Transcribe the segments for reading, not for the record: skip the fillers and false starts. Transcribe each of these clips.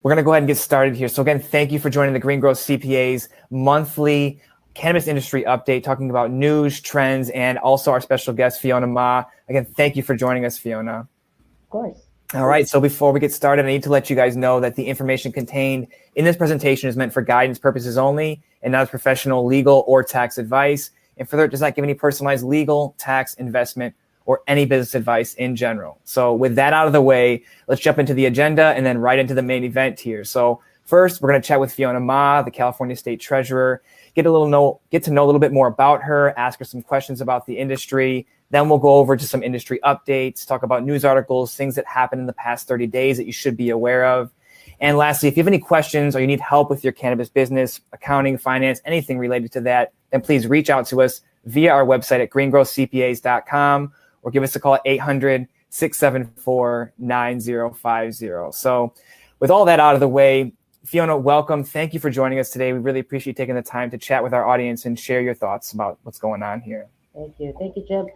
We're going to go ahead and get started here. So again, thank you for joining the Green Growth CPA's monthly cannabis industry update, talking about news, trends, and also our special guest, Fiona Ma. Again, thank you for joining us, Fiona. Of course. All right, so before we get started, I need to let you guys know that the information contained in this presentation is meant for guidance purposes only and not as professional, legal, or tax advice. And further, it does not give any personalized legal, tax, investment, or any business advice in general. So with that out of the way, let's jump into the agenda and then right into the main event here. So first, we're going to chat with Fiona Ma, the California State Treasurer, get to know a little bit more about her, ask her some questions about the industry. Then we'll go over to some industry updates, talk about news articles, things that happened in the past 30 days that you should be aware of. And lastly, if you have any questions or you need help with your cannabis business, accounting, finance, anything related to that, then please reach out to us via our website at greengrowthcpas.com or give us a call at 800-674-9050. So with all that out of the way, Fiona, welcome. Thank you for joining us today. We really appreciate taking the time to chat with our audience and share your thoughts about what's going on here. Thank you. Thank you, Jim.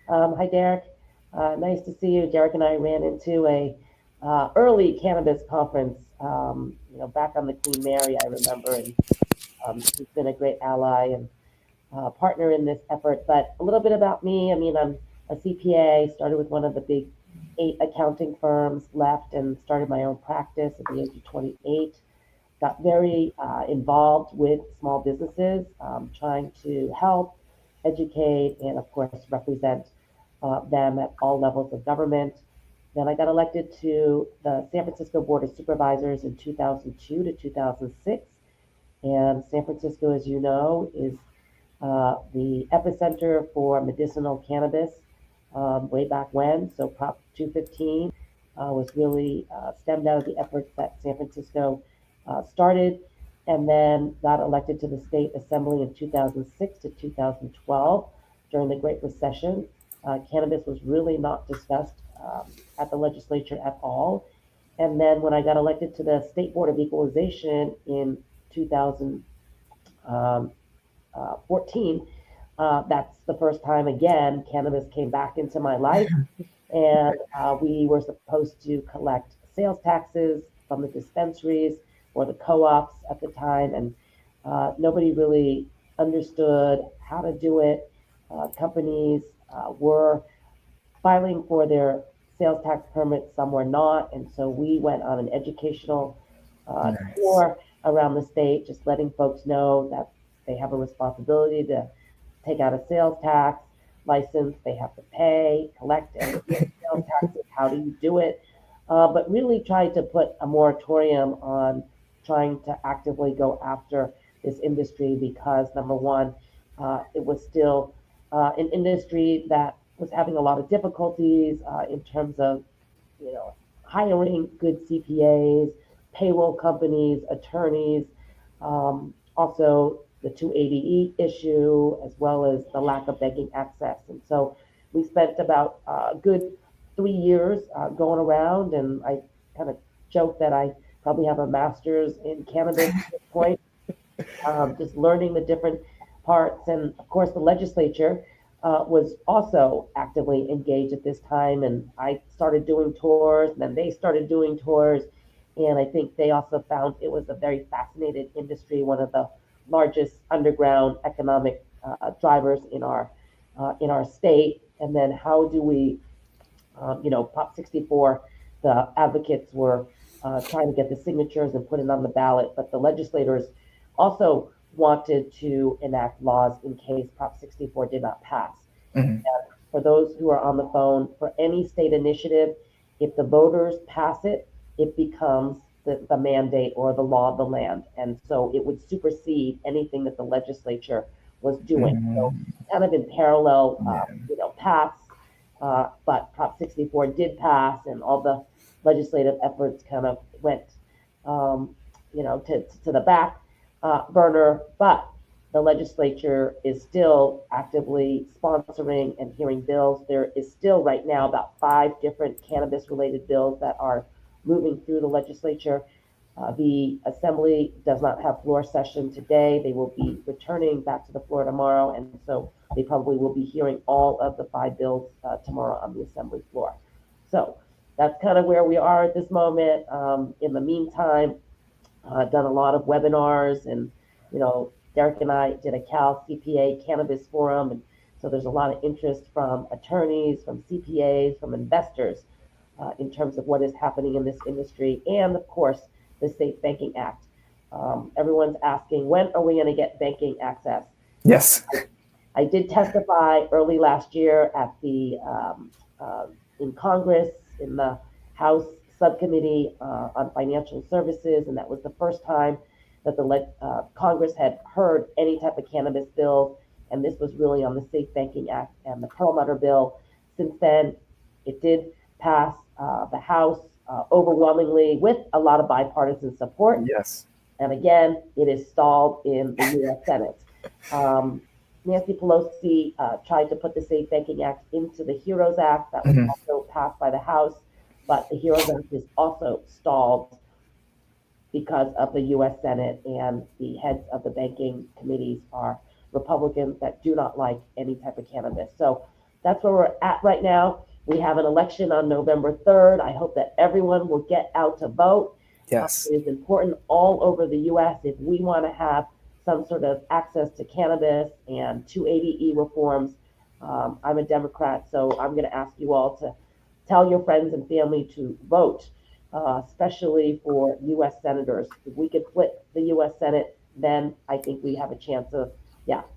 Hi, Derek. Nice to see you. Derek and I ran into a early cannabis conference, back on the Queen Mary, I remember, and she's been a great ally and partner in this effort. But a little bit about me. I mean, I'm a CPA, started with one of the big 8 accounting firms, left and started my own practice at the age of 28. Got very involved with small businesses, trying to help, educate, and of course represent them at all levels of government. Then I got elected to the San Francisco Board of Supervisors in 2002 to 2006. And San Francisco, as you know, is the epicenter for medicinal cannabis way back when. So Prop 215 was really stemmed out of the efforts that San Francisco started, and then got elected to the state assembly in 2006 to 2012 during the Great Recession. Cannabis was really not discussed at the legislature at all. And then when I got elected to the State Board of Equalization in 2014, that's the first time again cannabis came back into my life. And we were supposed to collect sales taxes from the dispensaries or the co-ops at the time, and nobody really understood how to do it. Companies were filing for their sales tax permits, some were not, and so we went on an educational tour around the state, just letting folks know that they have a responsibility to take out a sales tax license, they have to pay, collect and get sales taxes, how do you do it? But really try to put a moratorium on trying to actively go after this industry because, number one, it was still an industry that was having a lot of difficulties in terms of, hiring good CPAs, payroll companies, attorneys, also the 280E issue, as well as the lack of banking access. And so we spent about a good 3 years going around, and I kind of joke that I probably have a master's in cannabis at this point, just learning the different parts. And of course, the legislature was also actively engaged at this time. And I started doing tours, and then they started doing tours. And I think they also found it was a very fascinating industry, one of the largest underground economic drivers in our state. And then how do we, Prop 64, the advocates were trying to get the signatures and put it on the ballot, but the legislators also wanted to enact laws in case Prop 64 did not pass. Mm-hmm. And for those who are on the phone, for any state initiative, if the voters pass it, it becomes the mandate or the law of the land. And so it would supersede anything that the legislature was doing. Mm-hmm. So kind of in parallel, paths, but Prop 64 did pass, and all the legislative efforts kind of went, to the back burner. But the legislature is still actively sponsoring and hearing bills. There is still right now about 5 different cannabis-related bills that are moving through the legislature. The Assembly does not have floor session today. They will be returning back to the floor tomorrow, and so they probably will be hearing all of the 5 bills tomorrow on the Assembly floor. So that's kind of where we are at this moment. In the meantime, done a lot of webinars, and Derek and I did a Cal CPA cannabis forum, and so there's a lot of interest from attorneys, from CPAs, from investors in terms of what is happening in this industry, and of course the Safe Banking Act. Everyone's asking, when are we going to get banking access? Yes. I did testify early last year at the in Congress in the House Subcommittee on Financial Services, and that was the first time that the Congress had heard any type of cannabis bill, and this was really on the Safe Banking Act and the Perlmutter bill. Since then, it did pass the House overwhelmingly with a lot of bipartisan support. Yes. And again, it is stalled in the U.S. Senate. Nancy Pelosi tried to put the Safe Banking Act into the HEROES Act. That was also passed by the House, but the HEROES Act is also stalled because of the U.S. Senate, and the heads of the banking committees are Republicans that do not like any type of cannabis. So that's where we're at right now. We have an election on November 3rd. I hope that everyone will get out to vote. Yes. It is important all over the U.S. if we want to have some sort of access to cannabis and 280E reforms. I'm a Democrat, so I'm going to ask you all to tell your friends and family to vote, especially for U.S. senators. If we could flip the U.S. Senate, then I think we have a chance of,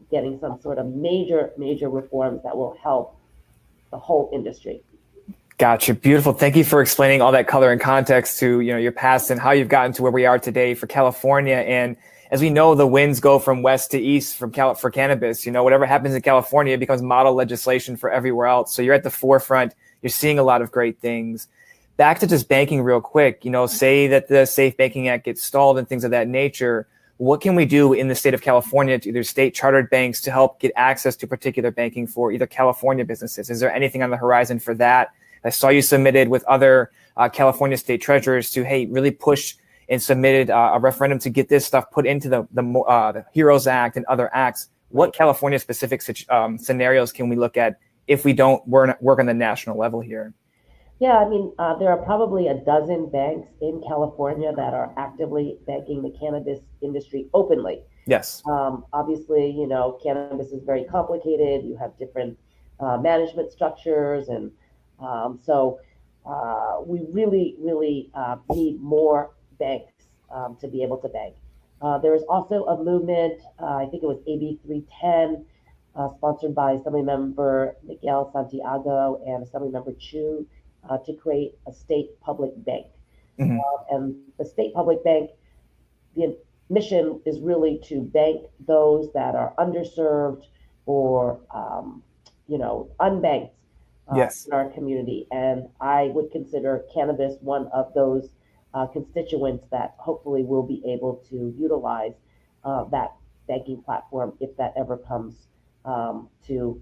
getting some sort of major reforms that will help the whole industry. Gotcha. Beautiful. Thank you for explaining all that color and context to your past and how you've gotten to where we are today for California. And as we know, the winds go from west to east for cannabis. Whatever happens in California, it becomes model legislation for everywhere else. So you're at the forefront. You're seeing a lot of great things. Back to just banking real quick. Say that the Safe Banking Act gets stalled and things of that nature. What can we do in the state of California to either state chartered banks to help get access to particular banking for either California businesses? Is there anything on the horizon for that? I saw you submitted with other California state treasurers to, really push and submitted a referendum to get this stuff put into the HEROES Act and other acts. What California specific scenarios can we look at if we don't work on the national level here? Yeah, I mean, there are probably a dozen banks in California that are actively banking the cannabis industry openly. Yes. Obviously, cannabis is very complicated. You have different management structures, and so we really need more banks to be able to bank. There is also a movement, I think it was AB 310, sponsored by Assemblymember Miguel Santiago and Assemblymember Chu, to create a state public bank. And the state public bank, the mission is really to bank those that are underserved or unbanked in our community. And I would consider cannabis one of those constituents that hopefully will be able to utilize that banking platform if that ever comes to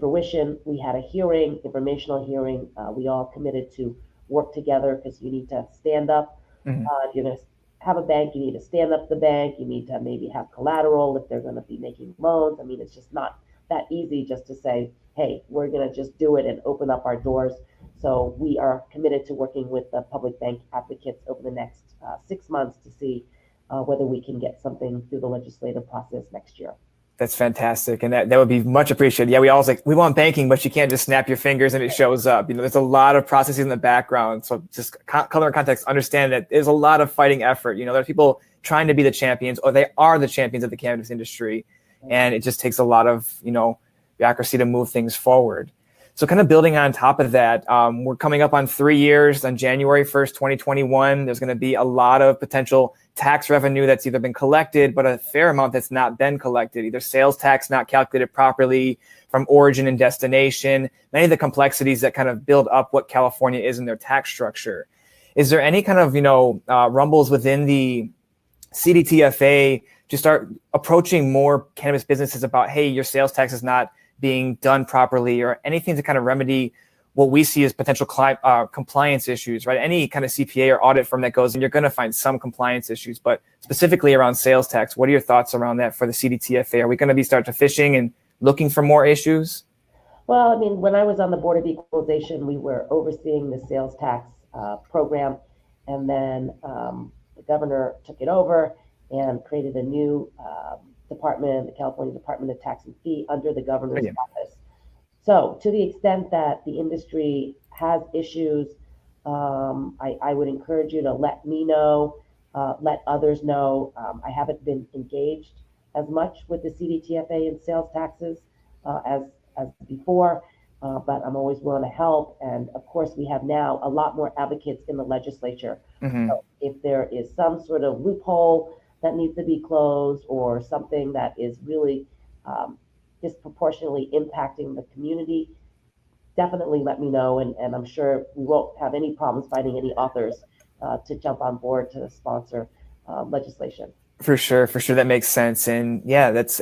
fruition. We had a hearing, informational hearing. We all committed to work together because you need to stand up. If you're going to have a bank, you need to stand up the bank. You need to maybe have collateral if they're going to be making loans. I mean, it's just not that easy just to say, hey, we're going to just do it and open up our doors. So we are committed to working with the public bank advocates over the next 6 months to see whether we can get something through the legislative process next year. That's fantastic. And that would be much appreciated. Yeah, we always we want banking, but you can't just snap your fingers and it shows up. There's a lot of processes in the background. So just color and context, understand that there's a lot of fighting effort. There's people trying to be the champions, or they are the champions of the cannabis industry. And it just takes a lot of, bureaucracy to move things forward. So kind of building on top of that, we're coming up on 3 years. On January 1st, 2021, there's going to be a lot of potential tax revenue that's either been collected, but a fair amount that's not been collected, either sales tax not calculated properly from origin and destination, many of the complexities that kind of build up what California is in their tax structure. Is there any kind of, rumbles within the CDTFA to start approaching more cannabis businesses about, hey, your sales tax is not being done properly, or anything to kind of remedy what we see as potential compliance issues, right? Any kind of CPA or audit firm that goes in, you're going to find some compliance issues, but specifically around sales tax, what are your thoughts around that for the CDTFA? Are we going to be starting to fishing and looking for more issues? Well, I mean, when I was on the Board of Equalization, we were overseeing the sales tax program. And then the governor took it over and created a new department, the California Department of Tax and Fee, under the governor's office. So to the extent that the industry has issues, I would encourage you to let me know, let others know. I haven't been engaged as much with the CDTFA and sales taxes as before, but I'm always willing to help. And of course, we have now a lot more advocates in the legislature. So if there is some sort of loophole that needs to be closed, or something that is really disproportionately impacting the community, definitely let me know. And I'm sure we won't have any problems finding any authors to jump on board to sponsor legislation. For sure. That makes sense. And yeah, that's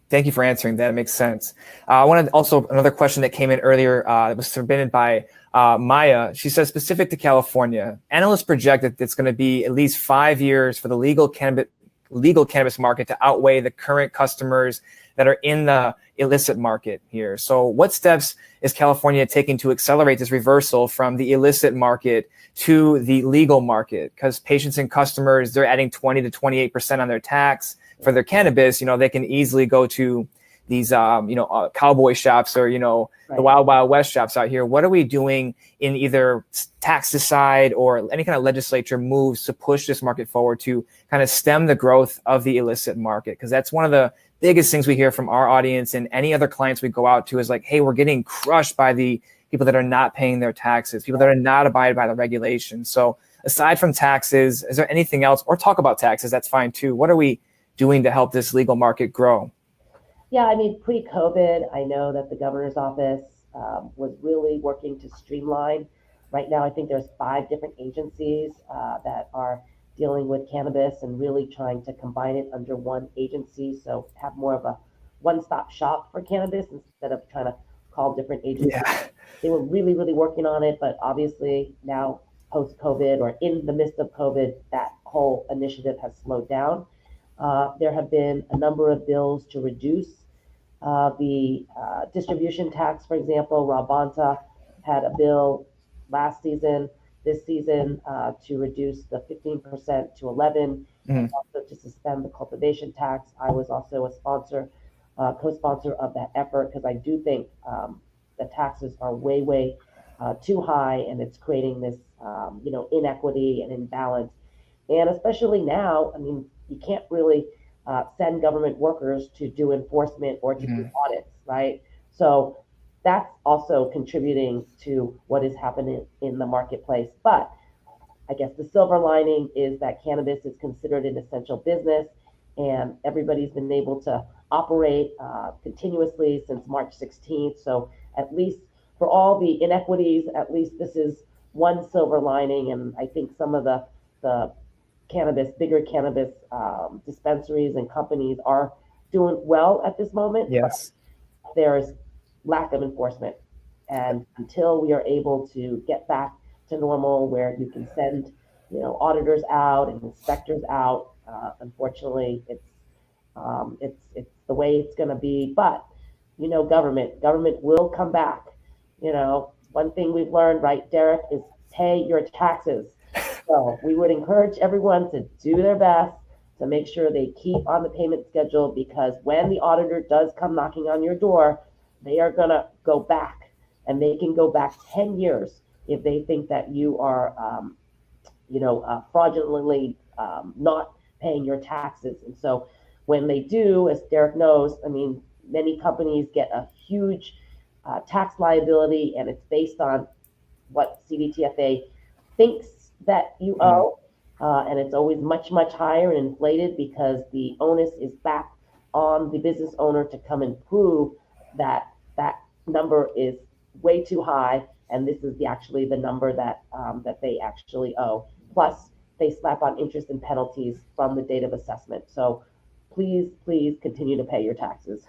thank you for answering that. It makes sense. I wanted also another question that came in earlier. It was submitted by Maya. She says, specific to California, analysts project that it's going to be at least 5 years for the legal cannabis market to outweigh the current customers that are in the illicit market here. So what steps is California taking to accelerate this reversal from the illicit market to the legal market? Because patients and customers, they're adding 20 to 28% on their tax for their cannabis. They can easily go to these, cowboy shops or, the Wild Wild West shops out here. What are we doing in either tax side or any kind of legislature moves to push this market forward to kind of stem the growth of the illicit market? Because that's one of the biggest things we hear from our audience and any other clients we go out to is like, hey, we're getting crushed by the people that are not paying their taxes, people that are not abiding by the regulations. So aside from taxes, is there anything else, or talk about taxes, that's fine too. What are we doing to help this legal market grow? Yeah, I mean, pre-COVID, I know that the governor's office was really working to streamline. Right now, I think there's 5 different agencies that are dealing with cannabis and really trying to combine it under one agency. So have more of a one-stop shop for cannabis instead of trying to call different agencies. Yeah. They were really, really working on it, but obviously now post-COVID or in the midst of COVID, that whole initiative has slowed down. There have been a number of bills to reduce the distribution tax. For example, Rob Bonta had a bill last season, this season, to reduce the 15% to 11%, and also to suspend the cultivation tax. I was also a co-sponsor of that effort, because I do think the taxes are way too high, and it's creating this inequity and imbalance. And especially now, I mean, you can't really send government workers to do enforcement or to do audits, right? So that's also contributing to what is happening in the marketplace. But I guess the silver lining is that cannabis is considered an essential business, and everybody's been able to operate continuously since March 16th. So at least for all the inequities, at least this is one silver lining. And I think some of the bigger cannabis dispensaries and companies are doing well at this moment. Yes. There's lack of enforcement. And until we are able to get back to normal, where you can send, auditors out and inspectors out, unfortunately, it's the way it's going to be. But, government will come back. One thing we've learned, right, Derek, is pay your taxes. So we would encourage everyone to do their best to make sure they keep on the payment schedule, because when the auditor does come knocking on your door, they are going to go back, and they can go back 10 years if they think that you are, fraudulently not paying your taxes. And so when they do, as Derek knows, I mean, many companies get a huge tax liability, and it's based on what CDTFA thinks that you owe, and it's always much higher and inflated, because the onus is back on the business owner to come and prove that that number is way too high, and this is actually the number that they actually owe. Plus, they slap on interest and penalties from the date of assessment. So please continue to pay your taxes.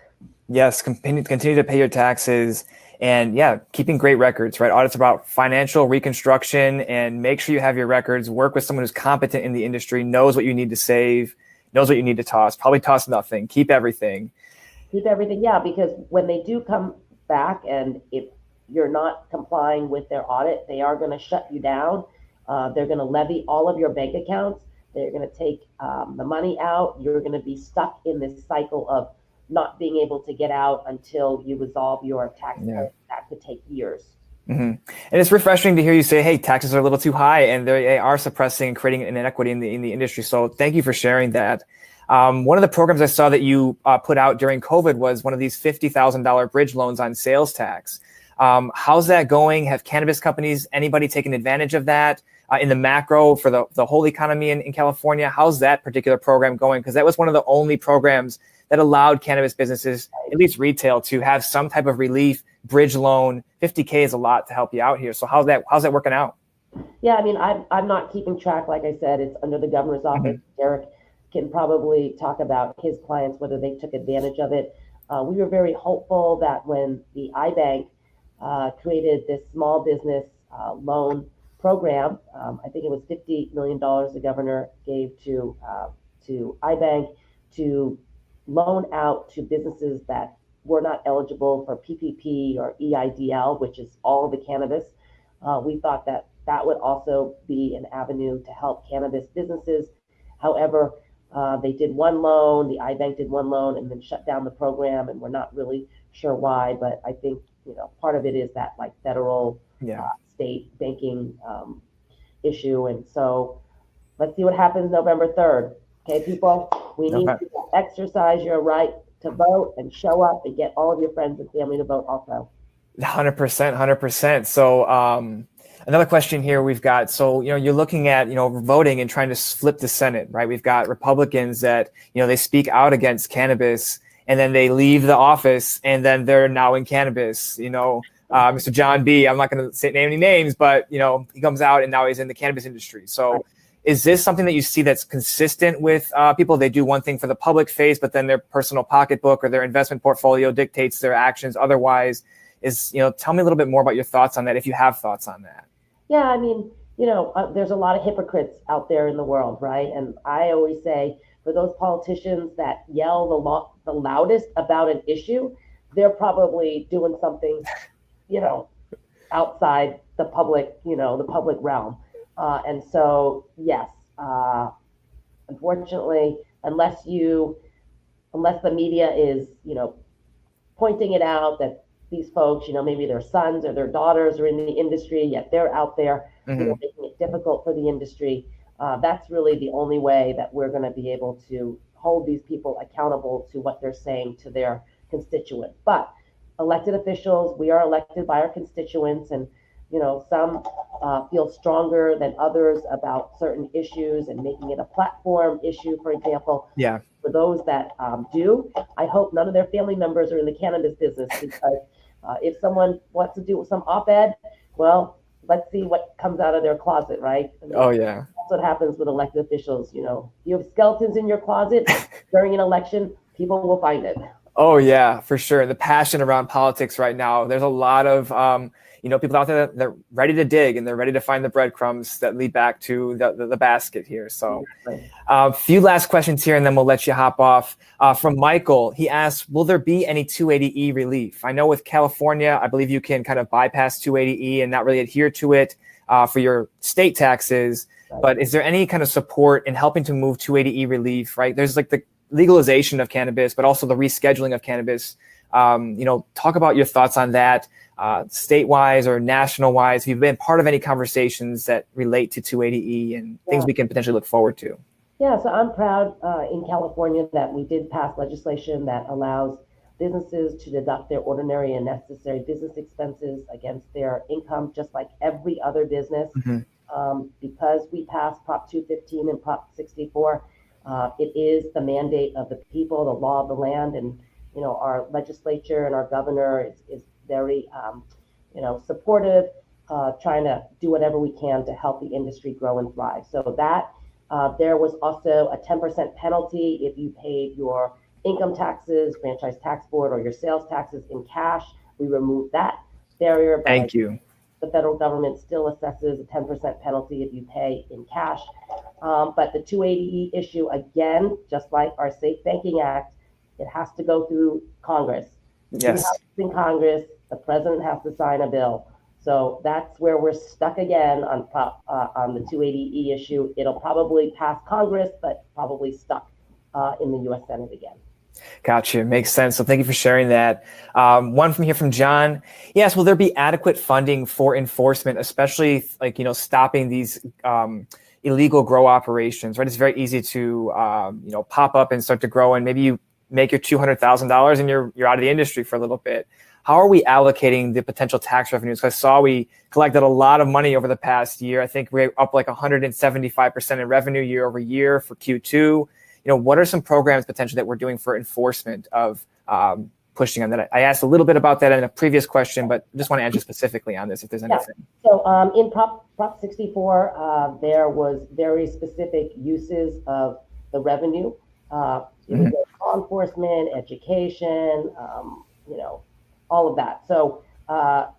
Yes, continue to pay your taxes, and keeping great records, right? Audits about financial reconstruction, and make sure you have your records. Work with someone who's competent in the industry, knows what you need to save, knows what you need to toss. Probably toss nothing. Keep everything. Yeah, because when they do come back, and if you're not complying with their audit, they are going to shut you down. They're going to levy all of your bank accounts. They're going to take the money out. You're going to be stuck in this cycle of not being able to get out until you resolve your tax Yeah. code. That could take years. Mm-hmm. And it's refreshing to hear you say, hey, taxes are a little too high, and they are suppressing and creating an inequity in the industry. So thank you for sharing that. One of the programs I saw that you put out during COVID was one of these $50,000 bridge loans on sales tax. How's that going? Have cannabis companies, anybody taken advantage of that in the macro for the whole economy in California? How's that particular program going? Because that was one of the only programs that allowed cannabis businesses, at least retail, to have some type of relief bridge loan. $50K is a lot to help you out here. So how's that working out? Yeah, I mean, I'm not keeping track. Like I said, it's under the governor's office. Mm-hmm. Derek can probably talk about his clients, whether they took advantage of it. We were very hopeful that when the iBank created this small business loan program, I think it was $50 million the governor gave to iBank to loan out to businesses that were not eligible for PPP or EIDL, which is all of the cannabis. We thought that would also be an avenue to help cannabis businesses. However, they did one loan, the iBank did one loan and then shut down the program, and we're not really sure why, but I think, part of it is that like federal state banking issue. And so let's see what happens November 3rd. Okay, people, we need to exercise your right to vote and show up and get all of your friends and family to vote also. 100%. So another question here we've got. So, you're looking at, voting and trying to flip the Senate, right? We've got Republicans that, they speak out against cannabis and then they leave the office and then they're now in cannabis. Mr. John B., I'm not going to name any names, but, he comes out and now he's in the cannabis industry. So is this something that you see that's consistent with people? They do one thing for the public face, but then their personal pocketbook or their investment portfolio dictates their actions otherwise. Tell me a little bit more about your thoughts on that, if you have thoughts on that. Yeah, I mean, there's a lot of hypocrites out there in the world, right? And I always say, for those politicians that yell the loudest about an issue, they're probably doing something, outside the public, the public realm. And so, yes, unfortunately, unless the media is, pointing it out that these folks, maybe their sons or their daughters are in the industry, yet they're out there, making it difficult for the industry. That's really the only way that we're going to be able to hold these people accountable to what they're saying to their constituents. But elected officials, we are elected by our constituents, and some feel stronger than others about certain issues and making it a platform issue, for example. Yeah. For those that do, I hope none of their family members are in the cannabis business, because if someone wants to do some op-ed, well, let's see what comes out of their closet, right? Oh, yeah. That's what happens with elected officials. You have skeletons in your closet during an election, people will find it. Oh, yeah, for sure. The passion around politics right now, there's a lot of, people out there that they're ready to dig and they're ready to find the breadcrumbs that lead back to the basket here. So a few last questions here and then we'll let you hop off. From Michael, he asks, will there be any 280E relief? I know with California, I believe you can kind of bypass 280E and not really adhere to it for your state taxes. But is there any kind of support in helping to move 280E relief, right? There's like the legalization of cannabis, but also the rescheduling of cannabis. Talk about your thoughts on that, state-wise or national-wise. If you've been part of any conversations that relate to 280E and things we can potentially look forward to. Yeah, so I'm proud in California that we did pass legislation that allows businesses to deduct their ordinary and necessary business expenses against their income, just like every other business. Because we passed Prop 215 and Prop 64, it is the mandate of the people, the law of the land, and our legislature and our governor is very supportive, trying to do whatever we can to help the industry grow and thrive. So that there was also a 10% penalty if you paid your income taxes, franchise tax board, or your sales taxes in cash. We removed that barrier. Thank you. The federal government still assesses a 10% penalty if you pay in cash. But the 280E issue, again, just like our Safe Banking Act, it has to go through Congress. Yes. In Congress, the president has to sign a bill. So that's where we're stuck again on the 280E issue. It'll probably pass Congress, but probably stuck in the U.S. Senate again. Gotcha. Makes sense. So thank you for sharing that. One from here from John. Yes, will there be adequate funding for enforcement, especially stopping these illegal grow operations, right? It's very easy to pop up and start to grow, and maybe you make your $200,000 and you're out of the industry for a little bit. How are we allocating the potential tax revenues? Because I saw we collected a lot of money over the past year. I think we're up like 175% in revenue year over year for Q2. What are some programs potentially that we're doing for enforcement of pushing on that? I asked a little bit about that in a previous question, but I just want to answer specifically on this if there's anything. So in Prop 64, there was very specific uses of the revenue. It was law enforcement, education, all of that. So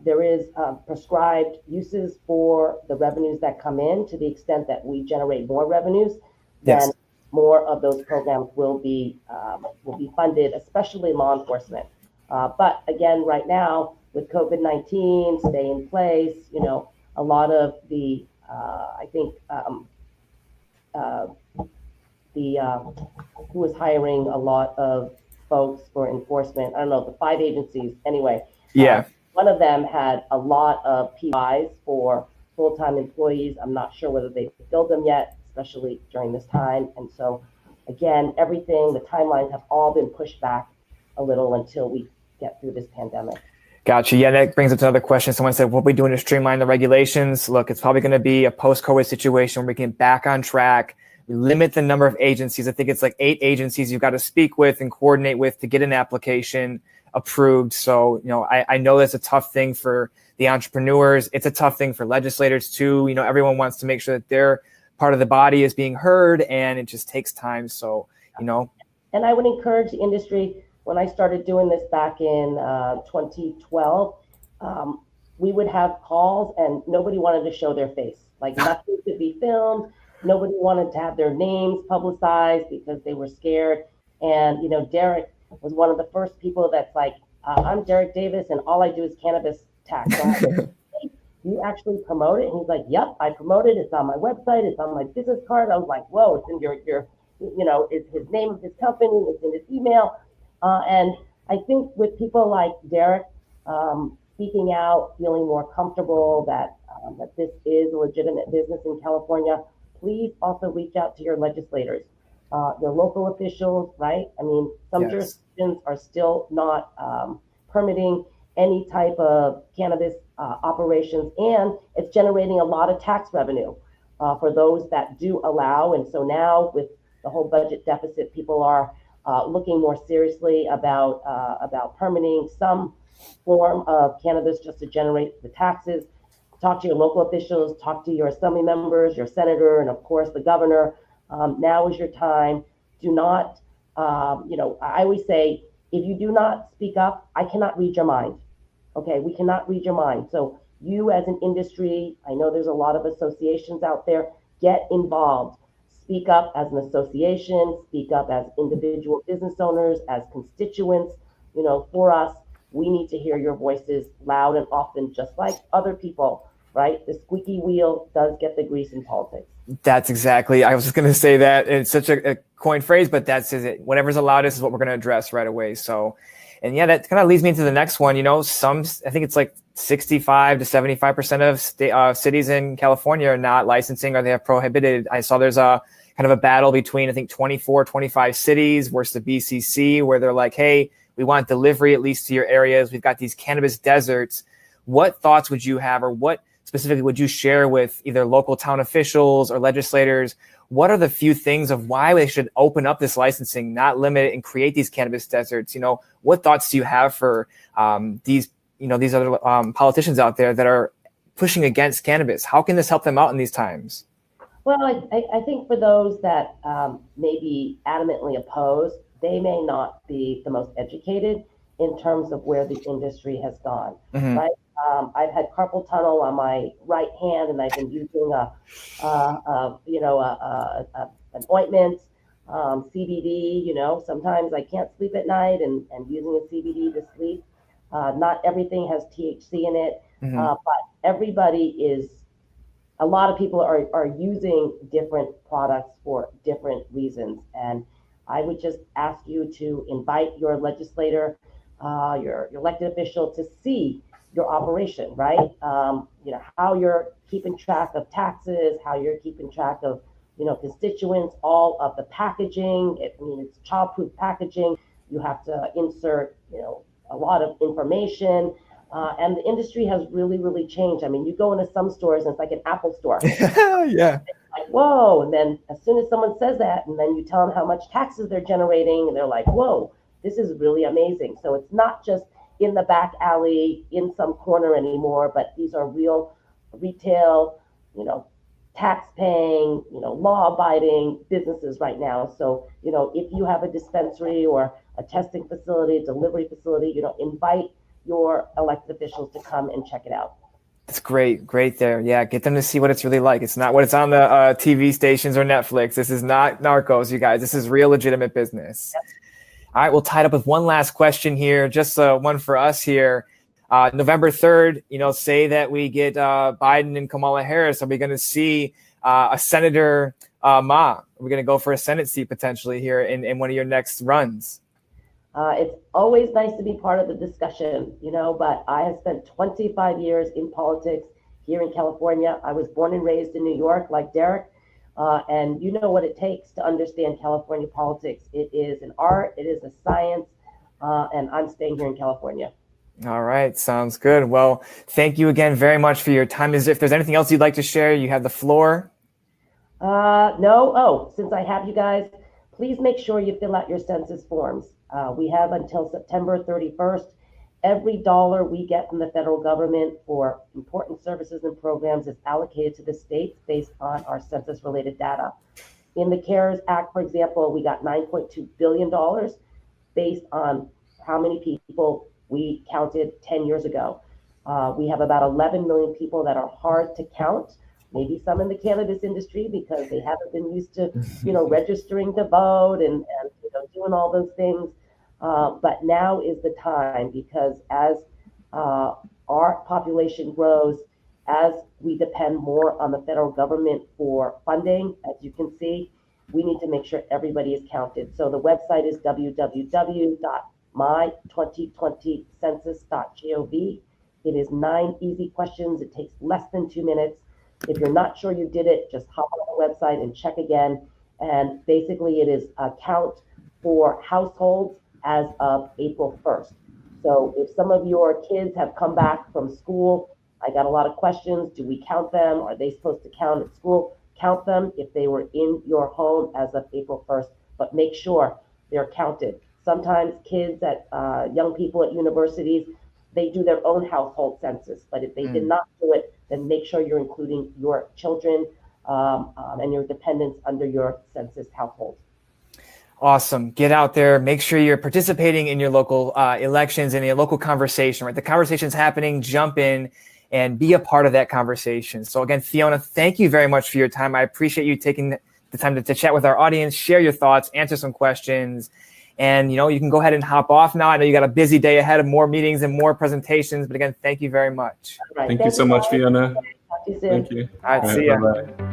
there is prescribed uses for the revenues that come in. To the extent that we generate more revenues, then more of those programs will be funded, especially law enforcement. But again, right now with COVID-19, stay in place. A lot of the who was hiring a lot of folks for enforcement. I don't know, the 5 agencies. Anyway, one of them had a lot of PIs for full-time employees. I'm not sure whether they filled them yet, especially during this time. And so, again, the timelines have all been pushed back a little until we get through this pandemic. Gotcha. Yeah, that brings up to another question. Someone said, what are we doing to streamline the regulations? Look, it's probably going to be a post-COVID situation where we get back on track. We limit the number of agencies. I think it's like 8 agencies you've got to speak with and coordinate with to get an application approved. So, I know that's a tough thing for the entrepreneurs. It's a tough thing for legislators too. Everyone wants to make sure that their part of the body is being heard, and it just takes time. So, And I would encourage the industry. When I started doing this back in 2012, we would have calls and nobody wanted to show their face. Like nothing could be filmed. Nobody wanted to have their names publicized because they were scared. And, Derek was one of the first people that's like, I'm Derek Davis and all I do is cannabis tax. So I was like, hey, you actually promote it? And he's like, yep, I promote it. It's on my website. It's on my business card. I was like, whoa, it's in your it's his name of his company. It's in his email. And I think with people like Derek speaking out, feeling more comfortable that this is a legitimate business in California, please also reach out to your legislators, your local officials, right? I mean, some jurisdictions are still not permitting any type of cannabis operations, and it's generating a lot of tax revenue for those that do allow. And so now with the whole budget deficit, people are looking more seriously about permitting some form of cannabis just to generate the taxes. Talk to your local officials, talk to your assembly members, your senator, and of course the governor. Now is your time. Do not, I always say, if you do not speak up, I cannot read your mind. Okay, we cannot read your mind. So you as an industry, I know there's a lot of associations out there, get involved. Speak up as an association, speak up as individual business owners, as constituents. For us, we need to hear your voices loud and often, just like other people, right? The squeaky wheel does get the grease in politics. That's exactly, I was just going to say that. It's such a coined phrase, but that's it. Whatever's the loudest is what we're going to address right away. So, and yeah, that kind of leads me into the next one. I think it's like 65 to 75% of cities in California are not licensing or they have prohibited. I saw there's a kind of a battle between, I think, 24, 25 cities versus the BCC, where they're like, hey, we want delivery at least to your areas. We've got these cannabis deserts. What thoughts would you have, or what specifically would you share with either local town officials or legislators? What are the few things of why they should open up this licensing, not limit it, and create these cannabis deserts? What thoughts do you have for these other politicians out there that are pushing against cannabis? How can this help them out in these times? Well, I think for those that may be adamantly opposed, they may not be the most educated in terms of where the industry has gone, right? I've had carpal tunnel on my right hand, and I've been using an ointment, CBD. Sometimes I can't sleep at night, and using a CBD to sleep. Not everything has THC in it. But a lot of people are using different products for different reasons. And I would just ask you to invite your legislator, your elected official to see your operation, right? How you're keeping track of taxes, how you're keeping track of, constituents, all of the packaging. It's childproof packaging. You have to insert, a lot of information. And the industry has really, really changed. I mean, you go into some stores and it's like an Apple store. Yeah. Like, whoa. And then as soon as someone says that, and then you tell them how much taxes they're generating, and they're like, whoa, this is really amazing. So it's not just in the back alley, in some corner anymore, but these are real retail, tax paying, law abiding businesses right now. So, if you have a dispensary or a testing facility, a delivery facility, invite your elected officials to come and check it out. That's great. Great there. Yeah. Get them to see what it's really like. It's not what it's on the TV stations or Netflix. This is not Narcos, you guys. This is real legitimate business. Yep. All right. We'll tie it up with one last question here. Just one for us here. November 3rd, say that we get Biden and Kamala Harris. Are we going to see a Senator Ma? Are we going to go for a Senate seat potentially here in one of your next runs? It's always nice to be part of the discussion, but I have spent 25 years in politics here in California. I was born and raised in New York, like Derek, and you know what it takes to understand California politics. It is an art, it is a science, and I'm staying here in California. All right. Sounds good. Well, thank you again very much for your time. If there's anything else you'd like to share, you have the floor. No. Oh, since I have you guys, please make sure you fill out your census forms. We have until September 31st. Every dollar we get from the federal government for important services and programs is allocated to the states based on our census-related data. In the CARES Act, for example, we got $9.2 billion based on how many people we counted 10 years ago. We have about 11 million people that are hard to count. Maybe some in the cannabis industry because they haven't been used to, registering to vote and doing all those things. But now is the time because as our population grows, as we depend more on the federal government for funding, as you can see, we need to make sure everybody is counted. So the website is www.my2020census.gov. It is 9 easy questions. It takes less than 2 minutes. If you're not sure you did it, just hop on the website and check again. And basically it is a count for households as of April 1st. So if some of your kids have come back from school, I got a lot of questions. Do we count them? Are they supposed to count at school? Count them if they were in your home as of April 1st, but make sure they're counted. Sometimes kids young people at universities, they do their own household census, but if they did not do it, then make sure you're including your children and your dependents under your census household. Awesome. Get out there. Make sure you're participating in your local elections and your local conversation, right? The conversation's happening. Jump in and be a part of that conversation. So again, Fiona, thank you very much for your time. I appreciate you taking the time to chat with our audience, share your thoughts, answer some questions. And, you can go ahead and hop off now. I know you got a busy day ahead of more meetings and more presentations. But again, thank you very much. Right. Thank you so much, Fiona. Talk to you soon. Thank you. All right, see ya. Bye-bye.